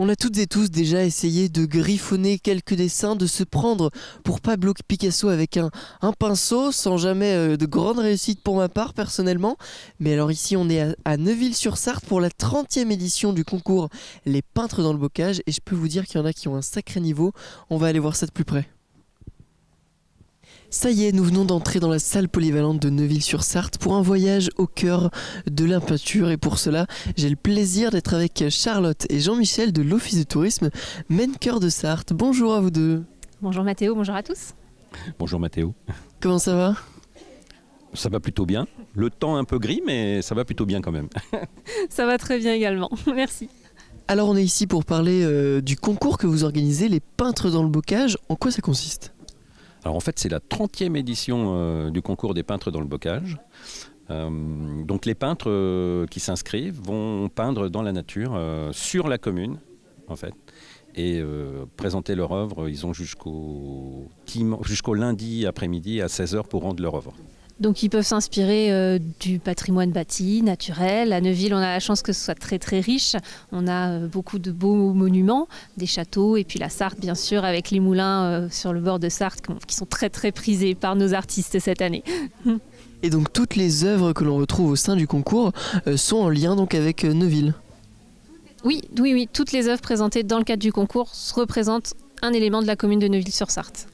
On a toutes et tous déjà essayé de griffonner quelques dessins, de se prendre pour Pablo Picasso avec un pinceau, sans jamais de grande réussite pour ma part personnellement. Mais alors ici on est à Neuville-sur-Sarthe pour la 30e édition du concours Les peintres dans le bocage. Et je peux vous dire qu'il y en a qui ont un sacré niveau. On va aller voir ça de plus près. Ça y est, nous venons d'entrer dans la salle polyvalente de Neuville-sur-Sarthe pour un voyage au cœur de la peinture. Et pour cela, j'ai le plaisir d'être avec Charlotte et Jean-Michel de l'Office de tourisme Maine Cœur de Sarthe. Bonjour à vous deux. Bonjour Mathéo, bonjour à tous. Bonjour Mathéo. Comment ça va ? Ça va plutôt bien. Le temps un peu gris, mais ça va plutôt bien quand même. Ça va très bien également, merci. Alors on est ici pour parler du concours que vous organisez, Les peintres dans le bocage. En quoi ça consiste ? Alors en fait, c'est la 30e édition du concours des peintres dans le bocage. Donc les peintres qui s'inscrivent vont peindre dans la nature, sur la commune, en fait. Et présenter leur œuvre, ils ont jusqu'au lundi après-midi à 16h pour rendre leur œuvre. Donc ils peuvent s'inspirer du patrimoine bâti, naturel. À Neuville, on a la chance que ce soit très très riche. On a beaucoup de beaux monuments, des châteaux et puis la Sarthe bien sûr avec les moulins sur le bord de Sarthe qui sont très très prisés par nos artistes cette année. Et donc toutes les œuvres que l'on retrouve au sein du concours sont en lien donc avec Neuville. Oui, toutes les œuvres présentées dans le cadre du concours représentent un élément de la commune de Neuville-sur-Sarthe.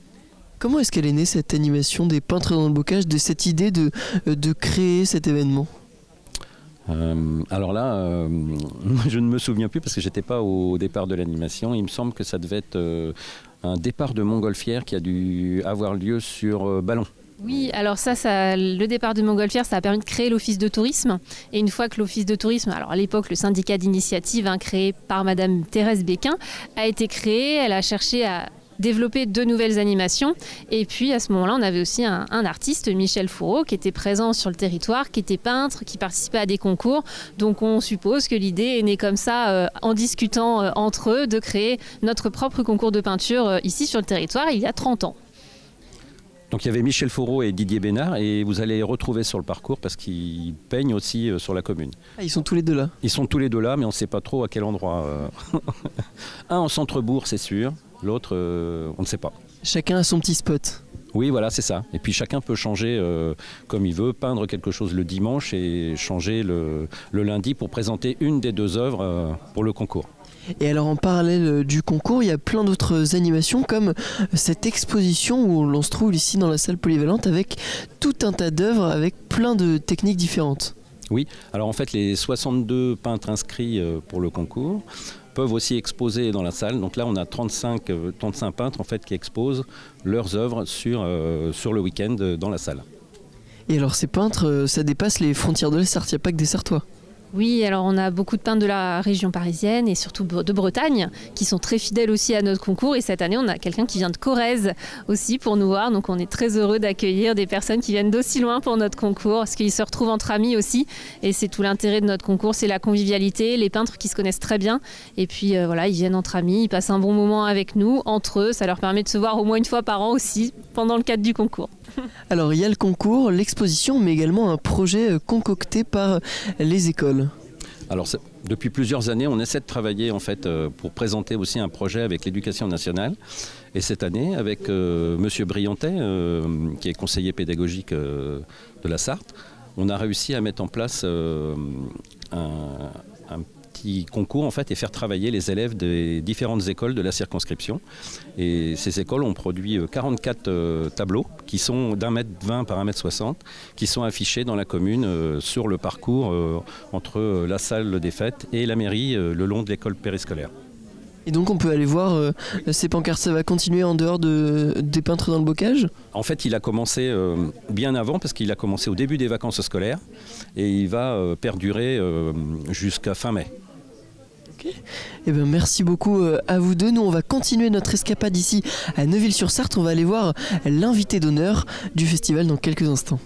Comment est-ce qu'elle est née cette animation des peintres dans le bocage, de cette idée de créer cet événement ? Alors là, je ne me souviens plus parce que j'étais pas au départ de l'animation. Il me semble que ça devait être un départ de Montgolfière qui a dû avoir lieu sur ballon. Oui, alors le départ de Montgolfière, ça a permis de créer l'office de tourisme. Et une fois que l'office de tourisme, alors à l'époque le syndicat d'initiative créé par Madame Thérèse Béquin, a été créé, elle a cherché à développer de nouvelles animations. Et puis à ce moment-là, on avait aussi un artiste, Michel Fourreau, qui était présent sur le territoire, qui était peintre, qui participait à des concours. Donc on suppose que l'idée est née comme ça, en discutant entre eux, de créer notre propre concours de peinture ici sur le territoire, il y a 30 ans. Donc il y avait Michel Fourreau et Didier Bénard et vous allez les retrouver sur le parcours parce qu'ils peignent aussi sur la commune. Ah, ils sont tous les deux là ? Ils sont tous les deux là, mais on ne sait pas trop à quel endroit. Un en centre-bourg, c'est sûr. L'autre, on ne sait pas. Chacun a son petit spot. Oui, voilà, c'est ça. Et puis chacun peut changer comme il veut, peindre quelque chose le dimanche et changer le lundi pour présenter une des deux œuvres pour le concours. Et alors en parallèle du concours, il y a plein d'autres animations comme cette exposition où l'on se trouve ici dans la salle polyvalente avec tout un tas d'œuvres avec plein de techniques différentes. Oui, alors en fait les 62 peintres inscrits pour le concours peuvent aussi exposer dans la salle. Donc là, on a 35 peintres en fait, qui exposent leurs œuvres sur le week-end dans la salle. Et alors ces peintres, ça dépasse les frontières de la Sarthe, il n'y a pas que des Sartois. Oui, alors on a beaucoup de peintres de la région parisienne et surtout de Bretagne qui sont très fidèles aussi à notre concours. Et cette année, on a quelqu'un qui vient de Corrèze aussi pour nous voir. Donc on est très heureux d'accueillir des personnes qui viennent d'aussi loin pour notre concours parce qu'ils se retrouvent entre amis aussi. Et c'est tout l'intérêt de notre concours, c'est la convivialité, les peintres qui se connaissent très bien. Et puis voilà, ils viennent entre amis, ils passent un bon moment avec nous, entre eux. Ça leur permet de se voir au moins une fois par an aussi pendant le cadre du concours. Alors il y a le concours, l'exposition, mais également un projet concocté par les écoles. Alors depuis plusieurs années, on essaie de travailler en fait pour présenter aussi un projet avec l'éducation nationale. Et cette année, avec Monsieur Briantet, qui est conseiller pédagogique de la Sarthe, on a réussi à mettre en place un petit concours en fait, et faire travailler les élèves des différentes écoles de la circonscription. Et ces écoles ont produit 44 tableaux qui sont d'1,20 m par 1,60 m qui sont affichés dans la commune sur le parcours entre la salle des fêtes et la mairie le long de l'école périscolaire. Et donc on peut aller voir ces pancartes, ça va continuer en dehors des peintres dans le bocage ? En fait, il a commencé bien avant parce qu'il a commencé au début des vacances scolaires et il va perdurer jusqu'à fin mai. Okay. Eh bien, merci beaucoup à vous deux. Nous, on va continuer notre escapade ici à Neuville-sur-Sarthe. On va aller voir l'invité d'honneur du festival dans quelques instants.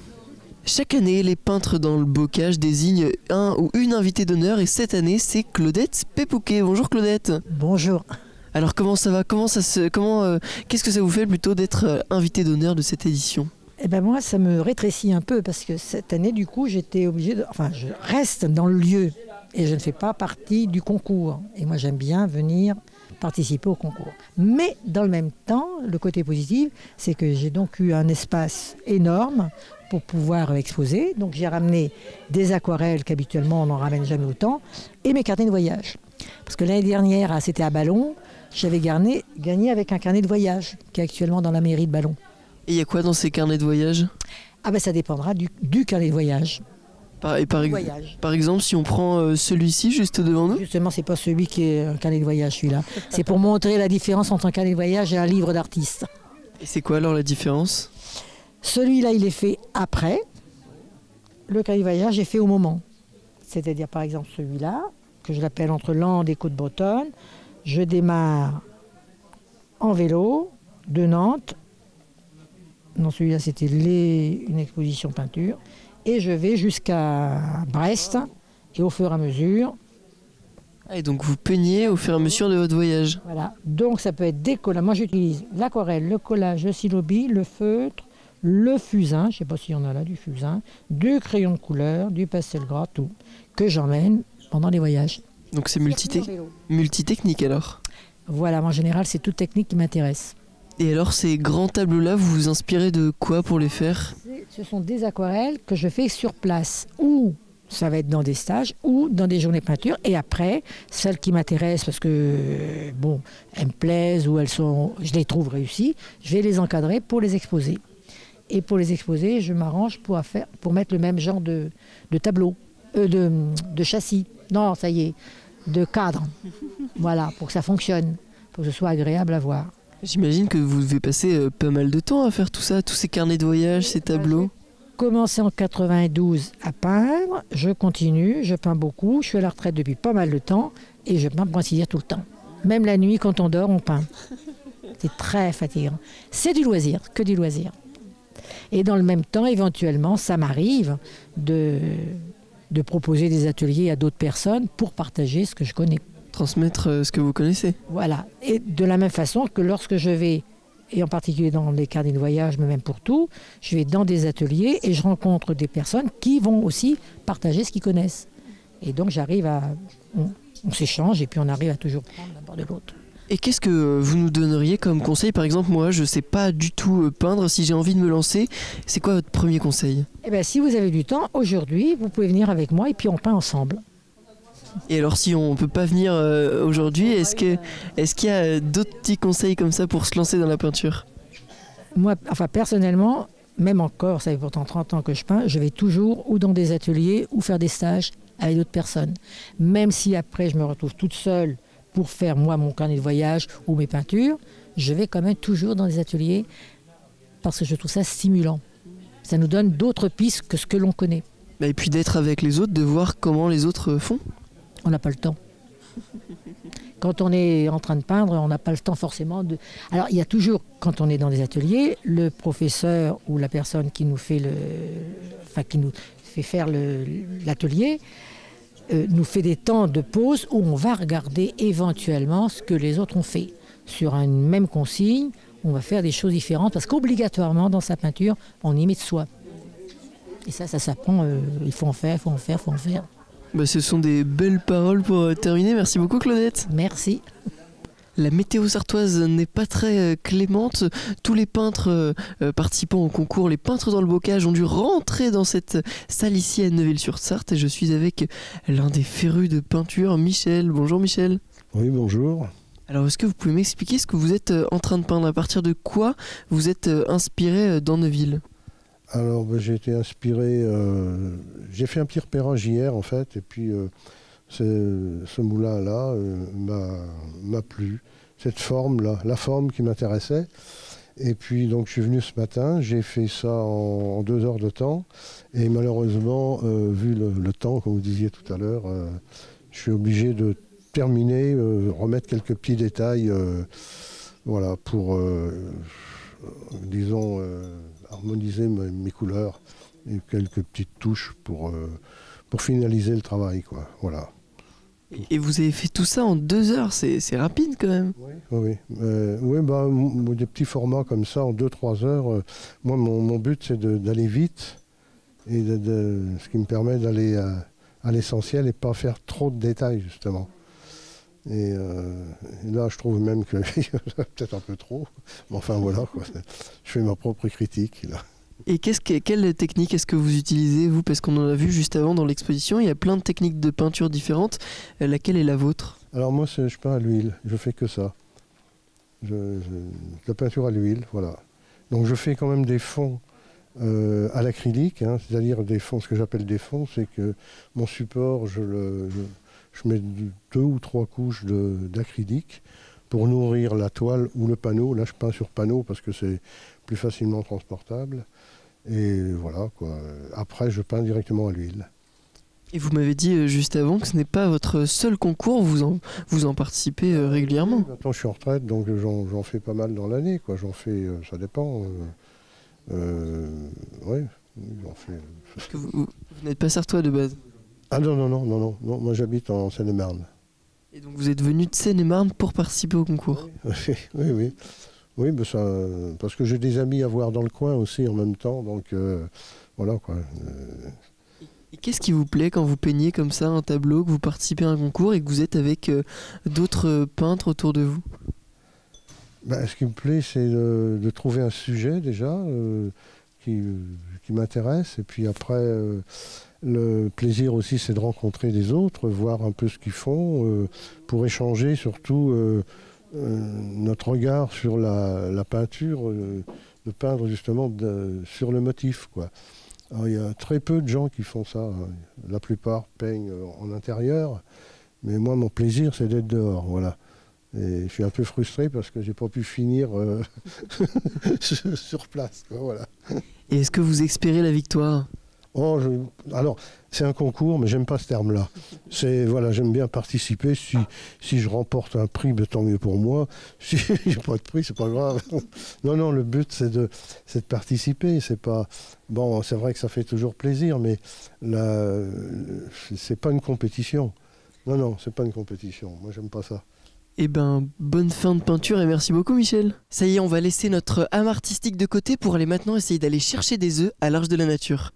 Chaque année, les peintres dans le bocage désignent un ou une invitée d'honneur et cette année, c'est Claudette Pépouquet. Bonjour Claudette. Bonjour. Alors comment ça va ? Qu'est-ce que ça vous fait plutôt d'être invitée d'honneur de cette édition ? Eh ben moi, ça me rétrécit un peu parce que cette année, du coup, j'étais obligée je reste dans le lieu et je ne fais pas partie du concours. Et moi, j'aime bien venir participer au concours. Mais dans le même temps, le côté positif, c'est que j'ai donc eu un espace énorme pour pouvoir exposer. Donc j'ai ramené des aquarelles qu'habituellement on n'en ramène jamais autant, et mes carnets de voyage. Parce que l'année dernière, c'était à Ballon, j'avais gagné avec un carnet de voyage qui est actuellement dans la mairie de Ballon. Et il y a quoi dans ces carnets de voyage? Ah ben ça dépendra du carnet de voyage. Par exemple, si on prend celui-ci juste devant nous? Justement, c'est pas celui qui est un carnet de voyage, celui-là. C'est pour montrer la différence entre un carnet de voyage et un livre d'artiste. Et c'est quoi alors la différence? Celui-là, il est fait après. Le carnet de voyage est fait au moment. C'est-à-dire, par exemple, celui-là, que je l'appelle Entre Landes et Côte-Bretonne. Je démarre en vélo de Nantes. Non, celui-là, c'était une exposition peinture. Et je vais jusqu'à Brest. Et au fur et à mesure... Ah, et donc vous peignez au fur et à mesure de votre voyage? Voilà. Donc ça peut être des collages. Moi, j'utilise l'aquarelle, le collage, le stylo-bille, le feutre, le fusain, je ne sais pas s'il y en a là, du fusain, du crayon de couleur, du pastel gras, tout, que j'emmène pendant les voyages. Donc c'est multitechnique alors? Voilà, en général, c'est toute technique qui m'intéresse. Et alors ces grands tableaux-là, vous vous inspirez de quoi pour les faire? Ce sont des aquarelles que je fais sur place, ou ça va être dans des stages, ou dans des journées peinture. Et après, celles qui m'intéressent, parce que, bon, elles me plaisent, ou je les trouve réussies, je vais les encadrer pour les exposer. Et pour les exposer, je m'arrange pour mettre le même genre de tableau, de châssis. Non, ça y est, de cadre. Voilà, pour que ça fonctionne, pour que ce soit agréable à voir. J'imagine que vous devez passer pas mal de temps à faire tout ça, tous ces carnets de voyage, ces tableaux. J'ai commencé en 92 à peindre, je continue, je peins beaucoup, je suis à la retraite depuis pas mal de temps et je peins pour ainsi dire tout le temps. Même la nuit, quand on dort, on peint. C'est très fatigant. C'est du loisir, que du loisir. Et dans le même temps, éventuellement, ça m'arrive de proposer des ateliers à d'autres personnes pour partager ce que je connais. Transmettre ce que vous connaissez. Voilà. Et de la même façon que lorsque je vais, et en particulier dans les carnets de voyage, mais même pour tout, je vais dans des ateliers et je rencontre des personnes qui vont aussi partager ce qu'ils connaissent. Et donc j'arrive on s'échange et puis on arrive à toujours prendre d'un bord de l'autre. Et qu'est-ce que vous nous donneriez comme conseil? Par exemple, moi, je ne sais pas du tout peindre. Si j'ai envie de me lancer, c'est quoi votre premier conseil? Eh bien, si vous avez du temps, aujourd'hui, vous pouvez venir avec moi et puis on peint ensemble. Et alors, si on ne peut pas venir aujourd'hui, est-ce qu'il y a d'autres petits conseils comme ça pour se lancer dans la peinture? Moi, personnellement, même encore, ça fait pourtant 30 ans que je peins, je vais toujours ou dans des ateliers ou faire des stages avec d'autres personnes. Même si après, je me retrouve toute seule pour faire, moi, mon carnet de voyage ou mes peintures, je vais quand même toujours dans des ateliers parce que je trouve ça stimulant. Ça nous donne d'autres pistes que ce que l'on connaît. Et puis d'être avec les autres, de voir comment les autres font. On n'a pas le temps. Quand on est en train de peindre, on n'a pas le temps forcément de... Alors, il y a toujours, quand on est dans des ateliers, le professeur ou la personne qui nous fait qui nous fait faire l'atelier nous fait des temps de pause où on va regarder éventuellement ce que les autres ont fait. Sur une même consigne, on va faire des choses différentes parce qu'obligatoirement, dans sa peinture, on y met de soi. Et ça s'apprend, il faut en faire, il faut en faire, il faut en faire. Bah, ce sont des belles paroles pour terminer. Merci beaucoup, Claudette. Merci. La météo sartoise n'est pas très clémente. Tous les peintres participant au concours, les peintres dans le bocage, ont dû rentrer dans cette salle ici à Neuville-sur-Sarthe. Et je suis avec l'un des férus de peinture, Michel. Bonjour Michel. Oui, bonjour. Alors, est-ce que vous pouvez m'expliquer ce que vous êtes en train de peindre? À partir de quoi vous êtes inspiré dans Neuville? Alors, j'ai été inspiré... j'ai fait un petit repérage hier, en fait, et puis... ce moulin-là m'a plu, cette forme-là, la forme qui m'intéressait. Et puis donc je suis venu ce matin, j'ai fait ça en 2 heures de temps. Et malheureusement, vu le temps, comme vous disiez tout à l'heure, je suis obligé de terminer, remettre quelques petits détails voilà, pour, disons, harmoniser mes couleurs et quelques petites touches pour finaliser le travail, quoi. Voilà. Et vous avez fait tout ça en 2 heures, c'est rapide quand même. Oui. Des petits formats comme ça en 2-3 heures. Moi, mon but, c'est d'aller vite et ce qui me permet d'aller à l'essentiel et pas faire trop de détails justement. Et là, je trouve même que peut-être un peu trop. Mais enfin voilà, quoi. Je fais ma propre critique là. Et quelle technique est-ce que vous utilisez, vous? Parce qu'on en a vu juste avant dans l'exposition, il y a plein de techniques de peinture différentes. Laquelle est la vôtre? Alors moi, je peins à l'huile, je fais que ça. La peinture à l'huile, voilà. Donc je fais quand même des fonds à l'acrylique, hein, c'est-à-dire des fonds, ce que j'appelle des fonds, c'est que mon support, je mets 2 ou 3 couches d'acrylique pour nourrir la toile ou le panneau. Là, je peins sur panneau parce que c'est plus facilement transportable. Et voilà, quoi. Après, je peins directement à l'huile. Et vous m'avez dit juste avant que ce n'est pas votre seul concours, vous en participez régulièrement. Oui, maintenant, je suis en retraite, donc j'en fais pas mal dans l'année, quoi. J'en fais, ça dépend. Oui, j'en fais. Parce que vous n'êtes pas sartois de base. Ah non, moi j'habite en Seine-et-Marne. Et donc vous êtes venu de Seine-et-Marne pour participer au concours. Oui. Oui, mais ça, parce que j'ai des amis à voir dans le coin aussi en même temps, donc voilà quoi. Et qu'est-ce qui vous plaît quand vous peignez comme ça un tableau, que vous participez à un concours et que vous êtes avec d'autres peintres autour de vous? Ce qui me plaît, c'est de trouver un sujet déjà qui m'intéresse, et puis après, le plaisir aussi, c'est de rencontrer des autres, voir un peu ce qu'ils font, pour échanger surtout notre regard sur la peinture, de peindre justement sur le motif, quoi. Alors, il y a très peu de gens qui font ça. La plupart peignent en intérieur, mais moi, mon plaisir, c'est d'être dehors, voilà. Et je suis un peu frustré parce que j'ai pas pu finir sur place, quoi, voilà. Et est-ce que vous espérez la victoire? Alors, c'est un concours, mais j'aime pas ce terme-là. Voilà, j'aime bien participer. Si je remporte un prix, tant mieux pour moi. Si j'ai pas de prix, c'est pas grave. Non, le but, c'est de participer. C'est pas bon. C'est vrai que ça fait toujours plaisir, mais c'est pas une compétition. Non, c'est pas une compétition. Moi, j'aime pas ça. Eh ben, bonne fin de peinture et merci beaucoup Michel. Ça y est, on va laisser notre âme artistique de côté pour aller maintenant essayer d'aller chercher des œufs à l'arche de la nature.